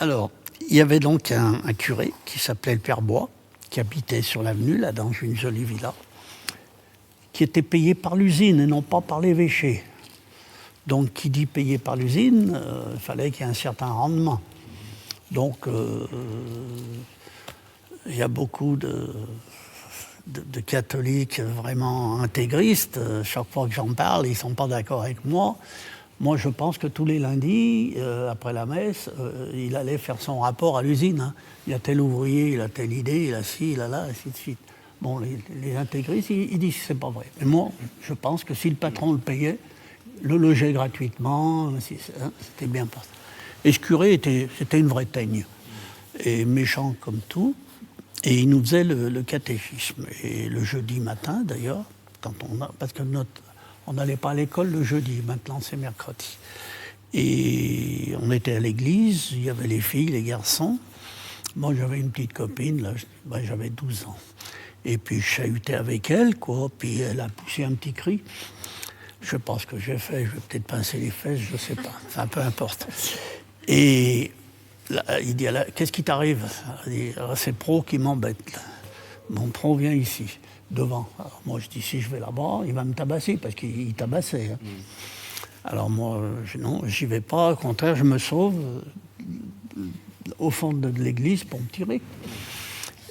Alors, il y avait donc un curé qui s'appelait le Père Bois, qui habitait sur l'avenue, là, dans une jolie villa, qui était payé par l'usine et non pas par l'évêché. Donc, qui dit payé par l'usine, il fallait qu'il y ait un certain rendement. Donc, il y a beaucoup de catholiques vraiment intégristes. Chaque fois que j'en parle, ils ne sont pas d'accord avec moi. Moi, je pense que tous les lundis, après la messe, il allait faire son rapport à l'usine. Hein. Il a tel ouvrier, il a telle idée, il a ci, il a là, ainsi de suite. Bon, les intégristes, ils disent que c'est pas vrai. Mais moi, je pense que si le patron le payait, le logeait gratuitement, c'était bien passé. Et ce curé, c'était une vraie teigne. Et méchant comme tout. Et il nous faisait le catéchisme. Et le jeudi matin, d'ailleurs, parce que on n'allait pas à l'école le jeudi, maintenant c'est mercredi. Et on était à l'église, il y avait les filles, les garçons. Moi, j'avais une petite copine, là, j'avais 12 ans. Et puis, je chahutais avec elle, quoi. Puis, elle a poussé un petit cri. Je ne sais pas ce que j'ai fait, je vais peut-être pincer les fesses, je ne sais pas. Enfin, peu importe. Et là, il dit, qu'est-ce qui t'arrive? C'est Pro qui m'embête. Mon Pro vient ici, devant. Alors, moi, je dis, si je vais là-bas, il va me tabasser, parce qu'il tabassait. Hein. Alors moi, non, j'y vais pas. Au contraire, je me sauve au fond de l'église pour me tirer.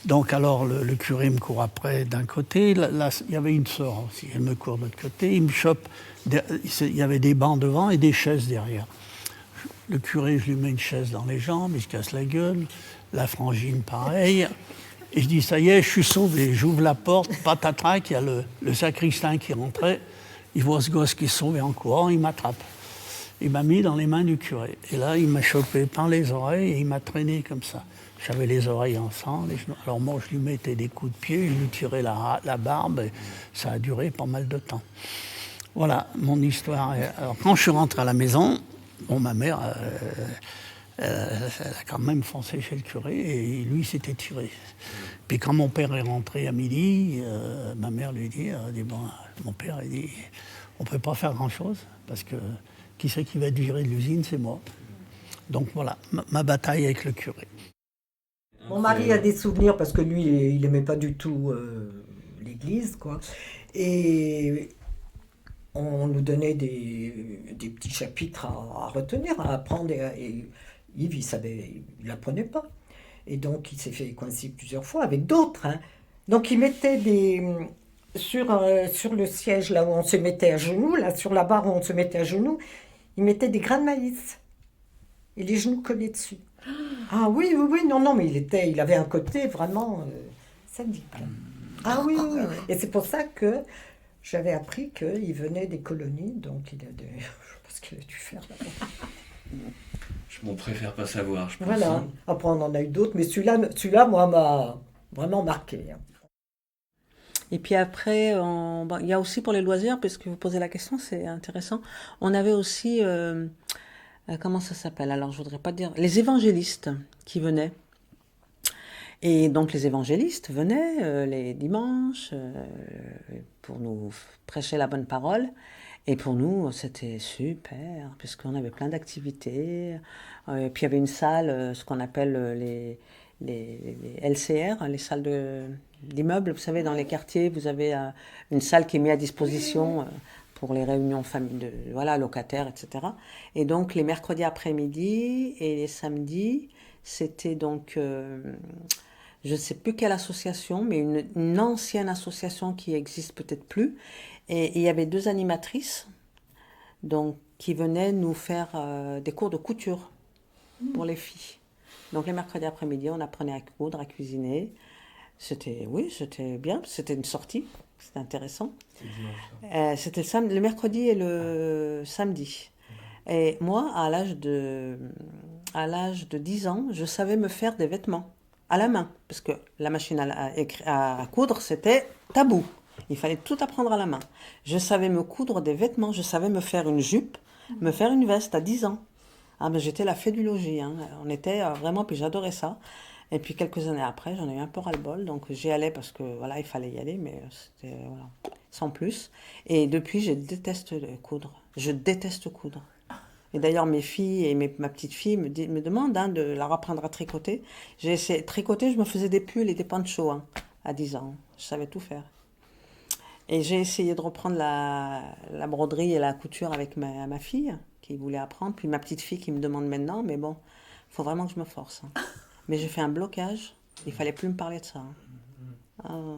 Donc alors, le curé me court après d'un côté. Là, il y avait une sœur aussi. Elle me court de l'autre côté. Il me chope. Il y avait des bancs devant et des chaises derrière. Le curé, je lui mets une chaise dans les jambes, il se casse la gueule. La frangine, pareil. Et je dis, ça y est, je suis sauvé. J'ouvre la porte, patatrac, il y a le sacristain qui rentrait. Il voit ce gosse qui se sauve en courant, il m'attrape. Il m'a mis dans les mains du curé. Et là, il m'a chopé par les oreilles et il m'a traîné comme ça. J'avais les oreilles en sang, les genoux. Alors moi, je lui mettais des coups de pied, je lui tirais la barbe. Et ça a duré pas mal de temps. Voilà mon histoire. Alors, quand je suis rentré à la maison, bon, ma mère, elle a quand même foncé chez le curé et lui s'était tiré. Puis quand mon père est rentré à midi, ma mère lui dit, bon, mon père, il dit, on ne peut pas faire grand-chose parce que qui c'est qui va être viré de l'usine, c'est moi. Donc voilà, ma bataille avec le curé. Mon mari a des souvenirs parce que lui, il n'aimait pas du tout l'église, quoi. Et on nous donnait des petits chapitres à retenir, à apprendre. Et Yves, il n'apprenait pas. Et donc, il s'est fait coincer plusieurs fois avec d'autres. Hein. Donc, il mettait sur le siège, là où on se mettait à genoux, là, sur la barre où on se mettait à genoux, il mettait des grains de maïs. Et les genoux collaient dessus. Ah oui, oui, oui, non, non, mais il avait un côté vraiment sadique. Ah oui, oui, oui. Et c'est pour ça que j'avais appris qu'il venait des colonies, donc il a je sais pas ce qu'il a dû faire là-bas. Je m'en préfère pas savoir, je pense. Voilà. Hein. Après, on en a eu d'autres, mais celui-là, moi, m'a vraiment marqué. Hein. Et puis après, il y a aussi pour les loisirs, puisque vous posez la question, c'est intéressant. On avait aussi, comment ça s'appelle? Alors, je voudrais pas dire, les évangélistes qui venaient. Et donc les évangélistes venaient les dimanches pour nous prêcher la bonne parole. Et pour nous, c'était super, puisqu'on avait plein d'activités. Et puis il y avait une salle, ce qu'on appelle les LCR, les salles d'immeubles. Vous savez, dans les quartiers, vous avez une salle qui est mise à disposition pour les réunions voilà, locataires, etc. Et donc les mercredis après-midi et les samedis, c'était donc... je ne sais plus quelle association, mais une ancienne association qui existe peut-être plus. Et il y avait deux animatrices donc, qui venaient nous faire des cours de couture pour les filles. Donc les mercredis après-midi, on apprenait à coudre, à cuisiner. C'était bien, c'était une sortie, c'était intéressant. C'était le mercredi et le samedi. Et moi, à l'âge de 10 ans, je savais me faire des vêtements. À la main, parce que la machine à coudre, c'était tabou. Il fallait tout apprendre à la main. Je savais me coudre des vêtements, je savais me faire une jupe, me faire une veste à 10 ans. Ah ben j'étais la fée du logis, hein. On était vraiment, puis j'adorais ça. Et puis quelques années après, j'en ai eu un peu ras-le-bol, donc j'y allais parce que voilà, il fallait y aller, mais c'était voilà, sans plus. Et depuis, je déteste coudre. Je déteste coudre. Et d'ailleurs, mes filles et ma petite fille me demandent hein, de leur apprendre à tricoter. J'ai essayé de tricoter, je me faisais des pulls et des ponchos hein, à 10 ans. Je savais tout faire. Et j'ai essayé de reprendre la broderie et la couture avec ma fille, qui voulait apprendre. Puis ma petite fille qui me demande maintenant, mais bon, il faut vraiment que je me force. Hein. Mais j'ai fait un blocage, il fallait plus me parler de ça. Hein. Ah, ouais.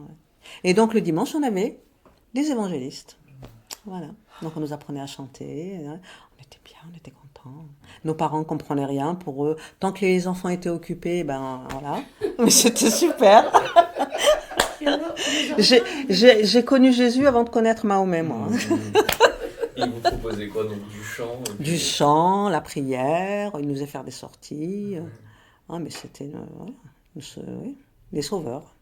Et donc le dimanche, on avait des évangélistes. Voilà. Donc on nous apprenait à chanter. On était bien, on était contents. Nos parents ne comprenaient rien pour eux. Tant que les enfants étaient occupés, ben voilà. Mais c'était super. J'ai connu Jésus avant de connaître Mahomet, moi. Ils vous proposaient quoi, donc du chant Du chant, la prière, ils nous faisaient faire des sorties. Ah, mais c'était oui, des sauveurs.